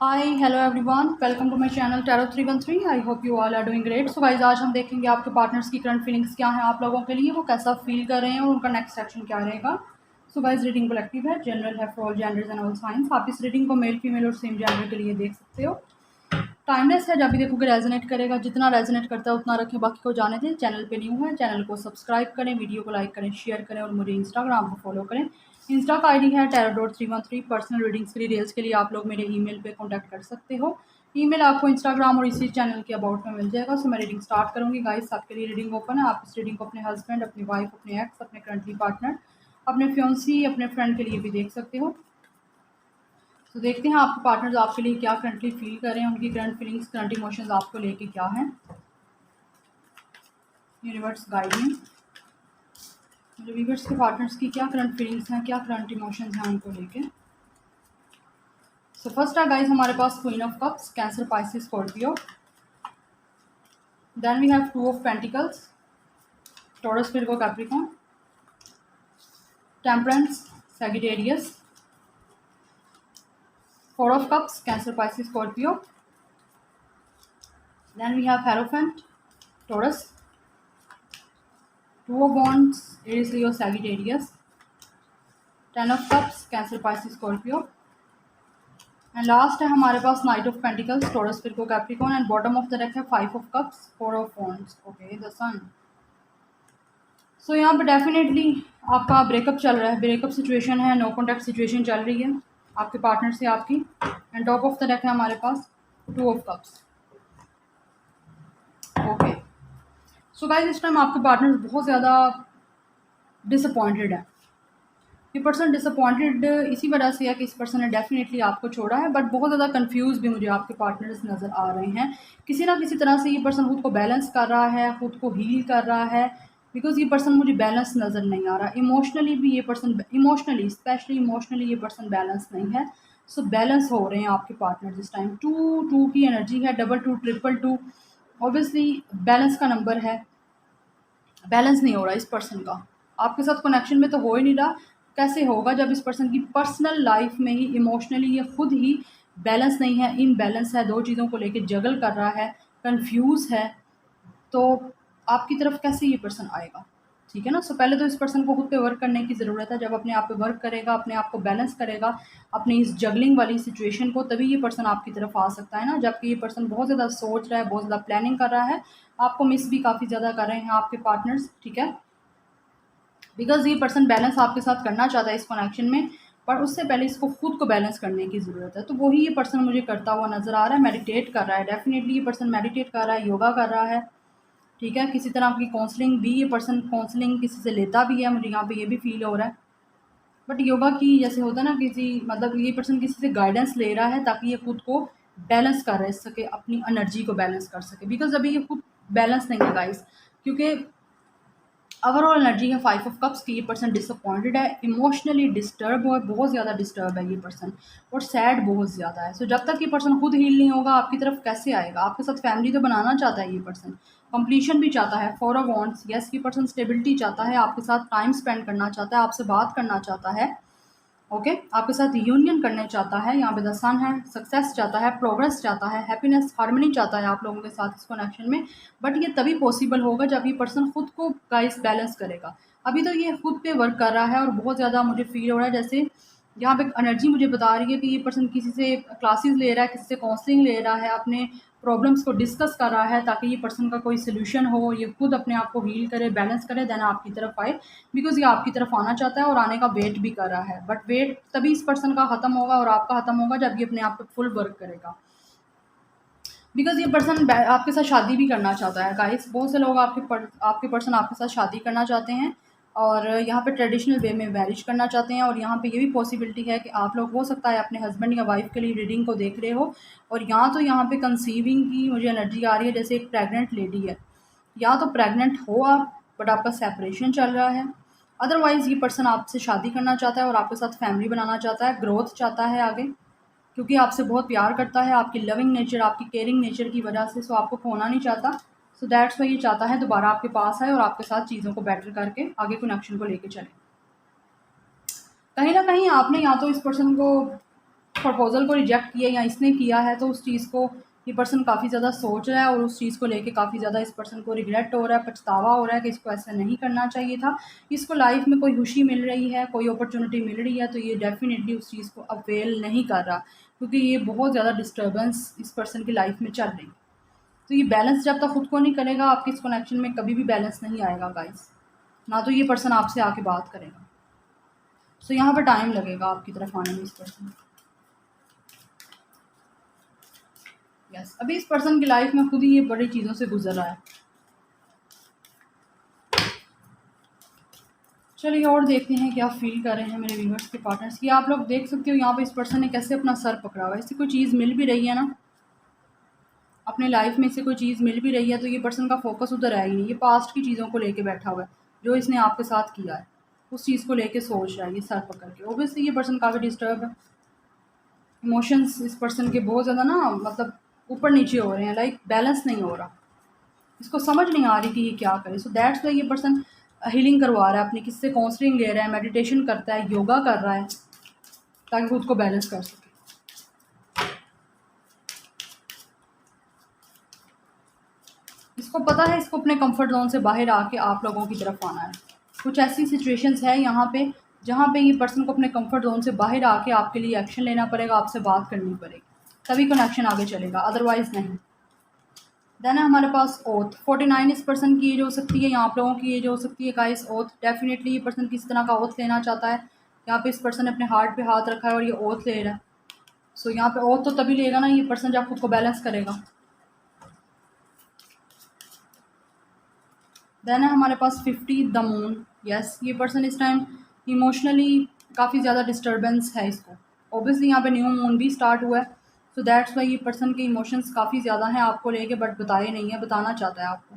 Hi hello everyone, welcome to my channel tarot 313। I hope you all are doing great. So guys, आज हम देखेंगे आपके partners की current feelings क्या हैं आप लोगों के लिए, वो कैसा फील कर रहे हैं और उनका नेक्स्ट एक्शन क्या रहेगा। सो गाइस, रीडिंग कलेक्टिव है, जनरल है for all genders and all science. आप इस रीडिंग को मेल फीमेल और सेम जेंडर के लिए देख सकते हो। टाइमलेस है, जब भी देखोगे रेजोनेट करेगा। जितना रेजोनेट करता है उतना रखें, बाकी को जाने दें। चैनल पे न्यू है, चैनल को सब्सक्राइब करें, वीडियो को लाइक करें, शेयर करें और मुझे इंस्टाग्राम पर फॉलो करें। इंस्टा का आईडी है tarot.313। पर्सनल रीडिंग्स के लिए डिटेल्स के लिए आप लोग मेरे ईमेल पे कांटेक्ट कर सकते हो। ईमेल आपको इंस्टाग्राम और इसी चैनल के अबाउट में मिल जाएगा। सो मैं रीडिंग स्टार्ट करूँगी गाइस। आपके लिए रीडिंग ओपन है। आप इस रीडिंग को अपने हस्बैंड, अपनी वाइफ, अपने एक्स, अपने करंटली पार्टनर, अपने फ्योंसी, अपने फ्रेंड के लिए भी देख सकते हो। तो देखते हैं आपके पार्टनर्स आपके लिए क्या करंटली फील कर रहे हैं, उनकी करंट फीलिंग्स, करंट इमोशंस आपको लेके क्या हैं। यूनिवर्स गाइडिंग, मेरे व्यूअर्स के पार्टनर्स की क्या करंट फीलिंग्स हैं, क्या करंट इमोशंस हैं उनको लेके। सो फर्स्ट है गाइस हमारे पास queen of cups, Cancer, Pisces, Scorpio. Then we have two of pentacles, Taurus, Virgo, Capricorn. Temperance, Sagittarius. Four of cups, Cancer, Pisces, Scorpio. Then we have hierophant, Taurus. Two of wands, Aries, Leo, Sagittarius. Ten of cups, Cancer, Pisces, Scorpio. And last है हमारे पास knight of pentacles, Taurus, Virgo, Capricorn. And bottom of the deck है five of cups, four of wands, okay, the sun. So यहाँ पे definitely आपका breakup चल रहा है, ब्रेकअप सिचुएशन है, नो कॉन्टैक्ट सिचुएशन चल रही है आपके पार्टनर से आपकी। And top of the deck है हमारे पास two of cups, okay. So guys, इस टाइम आपके पार्टनर बहुत ज़्यादा डिसअपॉइंटेड है। ये पर्सन डिसअपॉइंटेड इसी वजह से है कि इस पर्सन ने डेफिनेटली आपको छोड़ा है, बट बहुत ज़्यादा कंफ्यूज भी मुझे आपके पार्टनर्स नज़र आ रहे हैं। किसी ना किसी तरह से ये पर्सन खुद को बैलेंस कर रहा है, खुद को हील कर रहा है, बिकॉज ये पर्सन मुझे बैलेंस नज़र नहीं आ रहा। इमोशनली भी ये पर्सन, इमोशनली स्पेशली इमोशनली ये पर्सन बैलेंस नहीं है। सो बैलेंस हो रहे हैं आपके पार्टनर इस टाइम। टू टू की एनर्जी है, double two, triple two, obviously balance का नंबर है। बैलेंस नहीं हो रहा इस पर्सन का, आपके साथ कनेक्शन में तो हो ही नहीं रहा। कैसे होगा जब इस पर्सन की पर्सनल लाइफ में ही इमोशनली ये खुद ही बैलेंस नहीं है, इनबैलेंस है, दो चीज़ों को लेके जगल कर रहा है, कंफ्यूज है। तो आपकी तरफ कैसे ये पर्सन आएगा, ठीक है ना। सो पहले तो इस पर्सन को खुद पे वर्क करने की ज़रूरत है। जब अपने आप पे वर्क करेगा, अपने आप को बैलेंस करेगा, अपनी इस जगलिंग वाली सिचुएशन को, तभी ये पर्सन आपकी तरफ आ सकता है ना। जबकि ये पर्सन बहुत ज़्यादा सोच रहा है, बहुत ज़्यादा प्लानिंग कर रहा है, आपको मिस भी काफ़ी ज़्यादा कर रहे हैं आपके पार्टनर्स, ठीक है। बिकॉज ये पर्सन बैलेंस आपके साथ करना चाहता है इस कनेक्शन में, पर उससे पहले इसको खुद को बैलेंस करने की ज़रूरत है। तो वही ये पर्सन मुझे करता हुआ नज़र आ रहा है। मेडिटेट कर रहा है, डेफिनेटली ये पर्सन मेडिटेट कर रहा है, योगा कर रहा है, ठीक है। किसी तरह की काउंसलिंग भी ये पर्सन, काउंसलिंग किसी से लेता भी है, मुझे यहाँ पे ये भी फील हो रहा है। बट योगा की जैसे होता है ना, किसी मतलब ये पर्सन किसी से गाइडेंस ले रहा है ताकि ये खुद को बैलेंस कर सके, अपनी एनर्जी को बैलेंस कर सके। बिकॉज अभी ये खुद बैलेंस नहीं है गाइस, क्योंकि ओवरऑल एनर्जी है फाइव ऑफ कप्स की। ये पर्सन डिसअपॉइंटेड है, इमोशनली डिस्टर्ब है, बहुत ज़्यादा डिस्टर्ब है ये पर्सन, और सैड बहुत ज़्यादा है। सो जब तक ये पर्सन खुद हील नहीं होगा, आपकी तरफ कैसे आएगा। आपके साथ फैमिली तो बनाना चाहता है ये पर्सन, कंप्लीशन भी चाहता है, फोर ऑफ वॉन्ड्स, यस ये पर्सन स्टेबिलिटी चाहता है, आपके साथ टाइम स्पेंड करना चाहता है, आपसे बात करना चाहता है, ओके आपके साथ यूनियन करना चाहता है। यहाँ पे द सन है, सक्सेस चाहता है, प्रोग्रेस चाहता है, हैप्पीनेस, हार्मनी चाहता है आप लोगों के साथ इस कनेक्शन में। बट ये तभी पॉसिबल होगा जब ये पर्सन खुद को गाइस बैलेंस करेगा। अभी तो ये खुद पे वर्क कर रहा है, और बहुत ज़्यादा मुझे फील हो रहा है जैसे यहाँ पे एनर्जी मुझे बता रही है कि ये पर्सन किसी से क्लासेस ले रहा है, किसी से काउंसलिंग ले रहा है, अपने प्रॉब्लम्स को डिस्कस कर रहा है ताकि ये पर्सन का कोई सोल्यूशन हो, ये खुद अपने आप को हील करे, बैलेंस करे, देन आपकी तरफ आए। बिकॉज ये आपकी तरफ आना चाहता है और आने का वेट भी कर रहा है। बट वेट तभी इस पर्सन का ख़त्म होगा और आपका ख़त्म होगा जब ये अपने आप पे फुल वर्क करेगा। बिकॉज ये पर्सन आपके साथ शादी भी करना चाहता है गाइस। बहुत से लोग आपके पर्सन आपके साथ शादी करना चाहते हैं, और यहाँ पे ट्रेडिशनल वे में मैरिज करना चाहते हैं। और यहाँ पे ये भी पॉसिबिलिटी है कि आप लोग हो सकता है अपने हस्बैंड या वाइफ के लिए रीडिंग को देख रहे हो, और यहाँ तो यहाँ पे कंसीविंग की मुझे एनर्जी आ रही है, जैसे एक प्रेग्नेंट लेडी है, या तो प्रेग्नेंट हो आप, बट आपका सेपरेशन चल रहा है। अदरवाइज़ ये पर्सन आपसे शादी करना चाहता है और आपके साथ फैमिली बनाना चाहता है, ग्रोथ चाहता है आगे, क्योंकि आपसे बहुत प्यार करता है, आपकी लविंग नेचर, आपकी केयरिंग नेचर की वजह से। सो आपको खोना नहीं चाहता। सो दैट्स वाई ये चाहता है दोबारा आपके पास आए और आपके साथ चीज़ों को बेटर करके आगे कनेक्शन को लेके चले। कहीं ना कहीं आपने या तो इस पर्सन को प्रपोज़ल को रिजेक्ट किया या इसने किया है, तो उस चीज़ को ये पर्सन काफ़ी ज़्यादा सोच रहा है और उस चीज़ को लेके काफ़ी ज़्यादा इस पर्सन को रिग्रेट हो रहा है, पछतावा हो रहा है कि इसको ऐसा नहीं करना चाहिए था। इसको लाइफ़ में कोई खुशी मिल रही है, कोई अपॉर्चुनिटी मिल रही है, तो ये डेफ़िनेटली उस चीज़ को अवेल नहीं कर रहा, क्योंकि ये बहुत ज़्यादा डिस्टर्बेंस इस पर्सन की लाइफ़ में चल रही है। तो ये बैलेंस जब तक खुद को नहीं करेगा, आपके इस कनेक्शन में कभी भी बैलेंस नहीं आएगा गाइस। ना तो ये पर्सन आपसे आके बात करेगा। सो यहाँ पे टाइम लगेगा आपकी तरफ आने में इस पर्सन। यस, अभी इस पर्सन की लाइफ में खुद ही ये बड़ी चीज़ों से गुजर रहा है। चलिए और देखते हैं क्या फील कर रहे हैं मेरे व्यूवर्स के पार्टनर्स की। आप लोग देख सकते हो यहाँ पे इस पर्सन ने कैसे अपना सर पकड़ा हुआ है। इससे कोई चीज़ मिल भी रही है ना, अपने लाइफ में इससे कोई चीज़ मिल भी रही है, तो ये पर्सन का फोकस उधर है ही नहीं। ये पास्ट की चीज़ों को लेके बैठा हुआ है, जो इसने आपके साथ किया है उस चीज़ को लेके सोच रहा है ये सर पकड़ के। ओब्वियसली ये पर्सन काफ़ी डिस्टर्ब है। इमोशंस इस पर्सन के बहुत ज़्यादा ना, मतलब ऊपर नीचे हो रहे हैं, लाइक बैलेंस नहीं हो रहा। इसको समझ नहीं आ रही कि ये क्या करे। सो दैट्स वाई ये पर्सन हीलिंग करवा रहा है अपनी, किससे काउंसलिंग ले रहा है, मेडिटेशन करता है, योगा कर रहा है, ताकि खुद को बैलेंस कर सके। इसको पता है इसको अपने कंफर्ट जोन से बाहर आके आप लोगों की तरफ आना है। कुछ ऐसी सिचुएशंस है यहाँ पे जहाँ पे ये पर्सन को अपने कंफर्ट जोन से बाहर आके आपके लिए एक्शन लेना पड़ेगा, आपसे बात करनी पड़ेगी, तभी कनेक्शन आगे चलेगा, अदरवाइज नहीं। देन है हमारे पास ओथ। 49 इस पर्सन की एज हो सकती है, या आप लोगों की एज हो सकती है गाइस। ओथ डेफिनेटली ये पर्सन किस तरह का ओथ लेना चाहता है। यहाँ पे इस पर्सन ने अपने हार्ट पे हाथ रखा है और ये ओथ ले रहा है। सो यहाँ पे ओथ तो तभी लेगा ना ये पर्सन जब खुद को बैलेंस करेगा। देन है हमारे पास 50 द मून। यस, ये पर्सन इस टाइम इमोशनली काफ़ी ज़्यादा डिस्टर्बेंस है इसको। ऑब्वियसली यहाँ पे न्यू मून भी स्टार्ट हुआ है, सो दैट्स वाई ये पर्सन के इमोशंस काफ़ी ज़्यादा हैं आपको लेके, बट बताए नहीं है, बताना चाहता है आपको।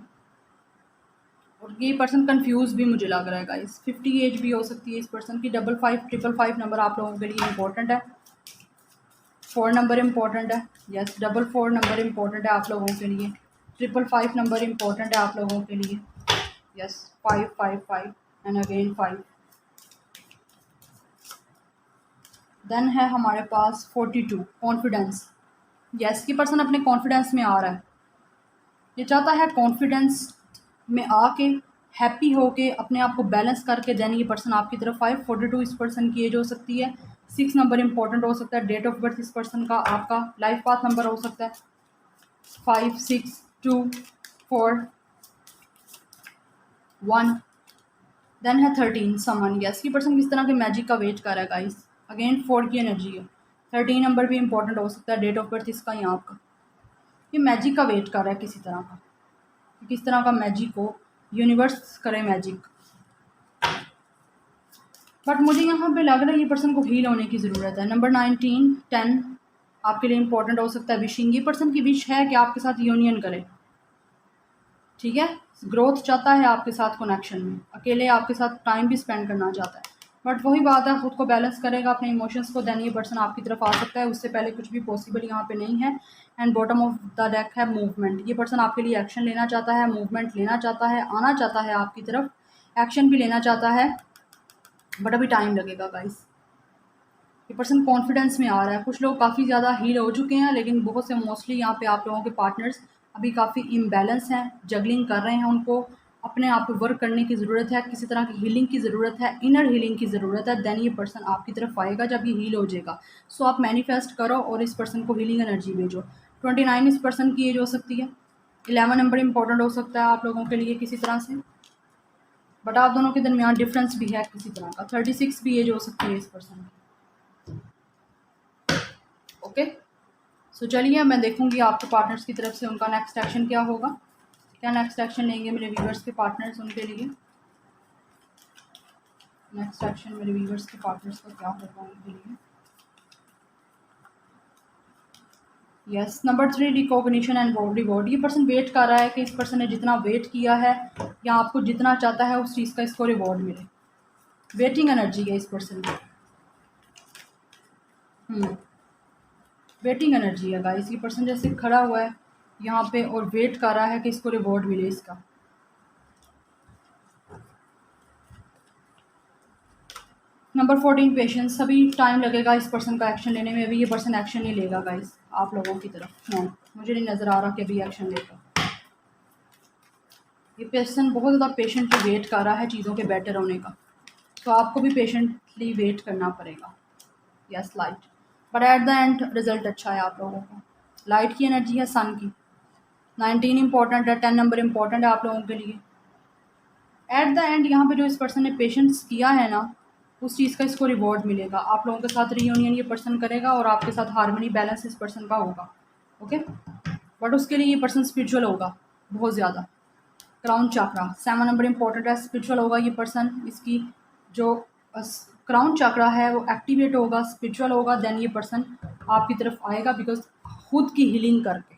और ये पर्सन कंफ्यूज भी मुझे लग रहा है गाइस। 50 एज भी हो सकती है इस पर्सन की। 5555 नंबर आप लोगों के लिए इंपॉर्टेंट है। 4 नंबर इम्पॉर्टेंट है। यस, 44 नंबर इम्पॉर्टेंट है आप लोगों के लिए। 555 नंबर इम्पॉर्टेंट है आप लोगों के लिए। Yes, 555 and again 5। देन है हमारे पास 42 कॉन्फिडेंस। यस, ये पर्सन अपने कॉन्फिडेंस में आ रहा है। ये चाहता है कॉन्फिडेंस में आके हैप्पी होके अपने आप को बैलेंस करके देन ये पर्सन आपकी तरफ 542 इस पर्सन की एज हो सकती है। 6 नंबर इंपॉर्टेंट हो सकता है। डेट ऑफ बर्थ इस पर्सन का आपका लाइफ पाथ नंबर हो सकता है 5 6 2 4 1। देन है 13 समन। यस, ये पर्सन किस तरह के मैजिक का वेट कर रहा है गाइस। अगेन 4 की एनर्जी है। 13 नंबर भी इंपॉर्टेंट हो सकता है। डेट ऑफ बर्थ इसका यहाँ आपका। ये मैजिक का वेट कर रहा है किसी तरह का, किस तरह का मैजिक हो, यूनिवर्स करे मैजिक। बट मुझे यहाँ पे लग रहा है ये पर्सन को हील होने की ज़रूरत है। नंबर 19 10 आपके लिए इंपॉर्टेंट हो सकता है। विशिंग, ये पर्सन की विश है कि आपके साथ यूनियन करे, ठीक है। ग्रोथ चाहता है आपके साथ कनेक्शन में, अकेले आपके साथ टाइम भी स्पेंड करना चाहता है, बट वही बात है खुद को बैलेंस करेगा अपने इमोशंस को, देन ये पर्सन आपकी तरफ आ सकता है। उससे पहले कुछ भी पॉसिबल यहाँ पे नहीं है। And bottom of the deck है मूवमेंट। ये पर्सन आपके लिए एक्शन लेना चाहता है, मूवमेंट लेना चाहता है, आना चाहता है आपकी तरफ, एक्शन भी लेना चाहता है, बट अभी टाइम लगेगा गाइस। ये पर्सन कॉन्फिडेंस में आ रहा है। कुछ लोग काफ़ी ज़्यादा हील हो चुके हैं, लेकिन बहुत से मोस्टली यहाँ पे आप लोगों के पार्टनर्स अभी काफ़ी इम्बैलेंस हैं, जगलिंग कर रहे हैं। उनको अपने आप पे वर्क करने की ज़रूरत है, किसी तरह की हीलिंग की ज़रूरत है, इनर हीलिंग की ज़रूरत है। देन ये पर्सन आपकी तरफ आएगा जब ये हील हो जाएगा। सो आप मैनिफेस्ट करो और इस पर्सन को हीलिंग एनर्जी भेजो। 29 इस पर्सन की एज हो सकती है। 11 नंबर इंपॉर्टेंट हो सकता है आप लोगों के लिए किसी तरह से, बट आप दोनों के दरमियान डिफरेंस भी है किसी तरह का। 36 भी एज हो सकती है इस पर्सन की। ओके, सो चलिए मैं देखूंगी आपके पार्टनर्स की तरफ से उनका नेक्स्ट एक्शन क्या होगा, क्या नेक्स्ट एक्शन लेंगे मेरे व्यूवर्स के पार्टनर्स उनके लिए। नेक्स्ट एक्शन मेरे व्यूवर्स के पार्टनर्स का क्या होगा उनके लिए। Yes, number 3 recognition and reward. ये पर्सन वेट कर रहा है कि इस पर्सन ने जितना वेट किया है या आपको जितना चाहता है उस चीज़ का इसको रिवॉर्ड मिले। वेटिंग एनर्जी है इस पर्सन की। वेटिंग एनर्जी है गाइस। ये पर्सन जैसे खड़ा हुआ है यहाँ पे और वेट कर रहा है कि इसको रिवॉर्ड मिले इसका। Number 14 patience. अभी टाइम लगेगा इस पर्सन का एक्शन लेने में। अभी ये पर्सन एक्शन नहीं लेगा गाइस आप लोगों की तरफ। नो, मुझे नहीं नज़र आ रहा कि अभी एक्शन लेगा। ये पर्सन बहुत ज़्यादा पेशेंटली वेट कर रहा है चीज़ों के बेटर होने का, तो आपको भी पेशेंटली वेट करना पड़ेगा। Yes light, but at the end result अच्छा है आप लोगों का। लाइट की एनर्जी है सन की। 19 इंपॉर्टेंट है, 10 नंबर इंपॉर्टेंट है आप लोगों के लिए। एट द एंड यहाँ पे जो इस पर्सन ने पेशेंस किया है ना, उस चीज़ का इसको रिवॉर्ड मिलेगा। आप लोगों के साथ रियूनियन ये पर्सन करेगा और आपके साथ हार्मनी बैलेंस इस पर्सन का होगा। ओके, बट उसके लिए ये पर्सन स्पिरिचुअल होगा बहुत ज़्यादा। क्राउन चक्रा 7 नंबर इंपॉर्टेंट है, स्पिरिचुअल होगा ये पर्सन। इसकी जो क्राउन चक्रा है वो एक्टिवेट होगा, स्पिरिचुअल होगा, देन ये पर्सन आपकी तरफ आएगा बिकॉज खुद की हीलिंग करके।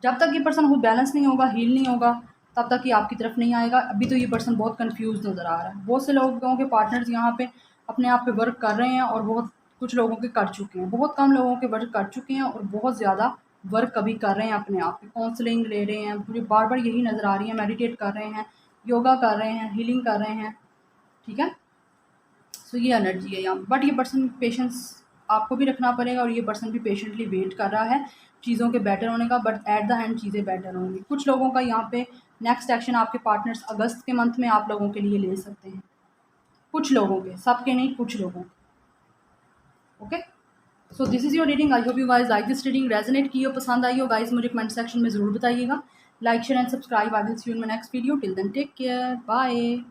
जब तक ये पर्सन खुद बैलेंस नहीं होगा, हील नहीं होगा, तब तक ये आपकी तरफ नहीं आएगा। अभी तो ये पर्सन बहुत कंफ्यूज नज़र आ रहा है। बहुत से लोगों के पार्टनर्स यहाँ पे अपने आप पे वर्क कर रहे हैं और बहुत कुछ लोगों के कर चुके हैं। बहुत कम लोगों के वर्क कर चुके हैं और बहुत ज़्यादा वर्क अभी कर रहे हैं अपने आप पे। काउंसलिंग ले रहे हैं, मुझे बार बार यही नज़र आ रही है। मेडिटेट कर रहे हैं, योगा कर रहे हैं, हीलिंग कर रहे हैं। ठीक है, सो ये एनर्जी है यहाँ। बट ये पर्सन पेशेंस आपको भी रखना पड़ेगा और ये पर्सन भी पेशेंटली वेट कर रहा है चीज़ों के बेटर होने का। बट एट द एंड चीज़ें बेटर होंगी। कुछ लोगों का यहाँ पे नेक्स्ट एक्शन आपके पार्टनर्स अगस्त के मंथ में आप लोगों के लिए ले सकते हैं। कुछ लोगों के, सबके नहीं, कुछ लोगों के। Okay, so this is your reading. I hope you guys like this reading. Resonate की हो, पसंद आई हो गाइस, मुझे कमेंट सेक्शन में ज़रूर बताइएगा। Like share and subscribe. I will see you in my next video. Till then take care, bye.